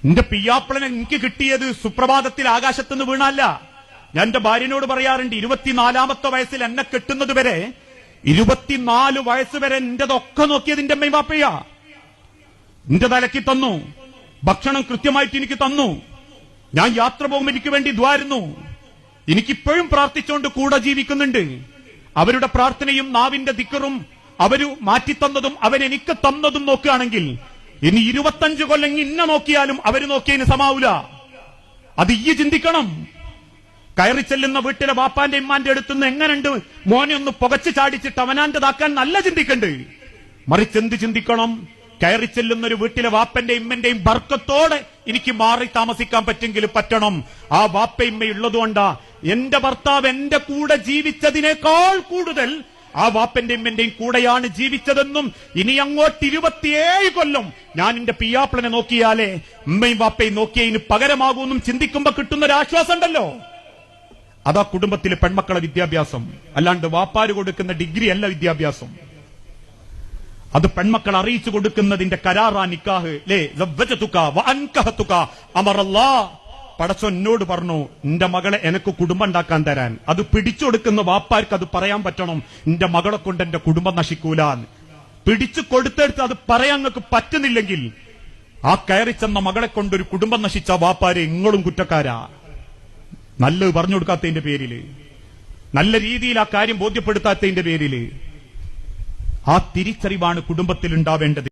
എന്റെ പിയ്യാപ്പിളനെ എനിക്ക് കിട്ടിയത് സുപ്രഭാതത്തിൽ ആകാശത്തുനിന്ന് വീണല്ല. ഞാൻ എന്റെ ഭാര്യനോട് പറയാറുണ്ട്, 24ാമത്തെ വയസ്സിൽ എന്നെ കെട്ടുന്നത് വരെ 24 വയസ്സ് വരെ എന്റെതൊക്കെ നോക്കിയത് എന്റെ അമ്മയും വാപ്പയ്യ. എന്റെ തലക്ക് തന്നു, ഭക്ഷണം കൃത്യമായിട്ട് എനിക്ക് തന്നു. ഞാൻ യാത്ര പോകുമ്പോൾ എനിക്ക് വേണ്ടി ദ്വാരുന്നു. എനിക്കിപ്പോഴും പ്രാർത്ഥിച്ചുകൊണ്ട് കൂടെ ജീവിക്കുന്നുണ്ട്. അവരുടെ പ്രാർത്ഥനയും നാവിന്റെ ദിക്റും അവര് മാറ്റിത്തന്നതും അവരെനിക്ക് തന്നതും നോക്കുകയാണെങ്കിൽ ഇനി 25 കൊല്ലം ഇന്നെ നോക്കിയാലും അവര് നോക്കിയതിന് സമാവൂല. അത് ഈ ചിന്തിക്കണം. കയറി ചെല്ലുന്ന വീട്ടിലെ ബാപ്പാന്റെ ഇമ്മാന്റെ അടുത്തുനിന്ന് എങ്ങനെയുണ്ട് മോനെ ഒന്ന് പുകച്ച് ചാടിച്ചിട്ട് അവനാന്റെതാക്കാൻ നല്ല ചിന്തിക്കണ്ട്. മറിച്ച് എന്ത് ചിന്തിക്കണം? കയറി ചെല്ലുന്ന ഒരു വീട്ടിലെ വാപ്പന്റെ ഇമ്മന്റെയും ബർക്കത്തോടെ എനിക്ക് മാറി താമസിക്കാൻ പറ്റെങ്കിൽ പറ്റണം. ആ വാപ്പ ഇമ്മയുള്ളതുകൊണ്ടാ എന്റെ ഭർത്താവ് എന്റെ കൂടെ ജീവിച്ചതിനേക്കാൾ കൂടുതൽ ആ വാപ്പന്റെ ഇമ്മന്റെയും കൂടെയാണ് ജീവിച്ചതെന്നും ഇനി അങ്ങോട്ട് 27 കൊല്ലം ഞാൻ എന്റെ പിയ്യാപ്പിളനെ നോക്കിയാലേ ഉമ്മയും വാപ്പയും നോക്കിയതിന് പകരമാകുമെന്നും ചിന്തിക്കുമ്പോ കിട്ടുന്നൊരാശ്വാസം ഉണ്ടല്ലോ. അതാ കുടുംബത്തിലെ പെൺമക്കളെ വിദ്യാഭ്യാസം. അല്ലാണ്ട് വാപ്പാര് കൊടുക്കുന്ന ഡിഗ്രി അല്ല വിദ്യാഭ്യാസം. അത് പെൺമക്കൾ അറിയിച്ചു കൊടുക്കുന്നതിന്റെ കരാറാ നിക്കാഹ്. പടച്ചോ എന്നോട് പറഞ്ഞു, എന്റെ മകളെ എനക്ക് കുടുംബം ഉണ്ടാക്കാൻ തരാൻ. അത് പിടിച്ചെടുക്കുന്ന വാപ്പാർക്ക് അത് പറയാൻ പറ്റണം, എന്റെ മകളെ കൊണ്ട് എന്റെ കുടുംബം നശിക്കൂലാന്ന്. പിടിച്ചു കൊടുത്തെടുത്ത് അത് പറയാൻ നിങ്ങൾക്ക് പറ്റുന്നില്ലെങ്കിൽ ആ കയറി ചെന്ന മകളെ കൊണ്ടൊരു കുടുംബം നശിച്ച വാപ്പാരെ നിങ്ങളും കുറ്റക്കാരാ. നല്ലത് പറഞ്ഞു കൊടുക്കാത്തതിന്റെ പേരില്, നല്ല രീതിയിൽ ആ കാര്യം ബോധ്യപ്പെടുത്താത്തതിന്റെ പേരില്. ആ തിരിച്ചറിവാണ് കുടുംബത്തിൽ ഉണ്ടാവേണ്ടത്.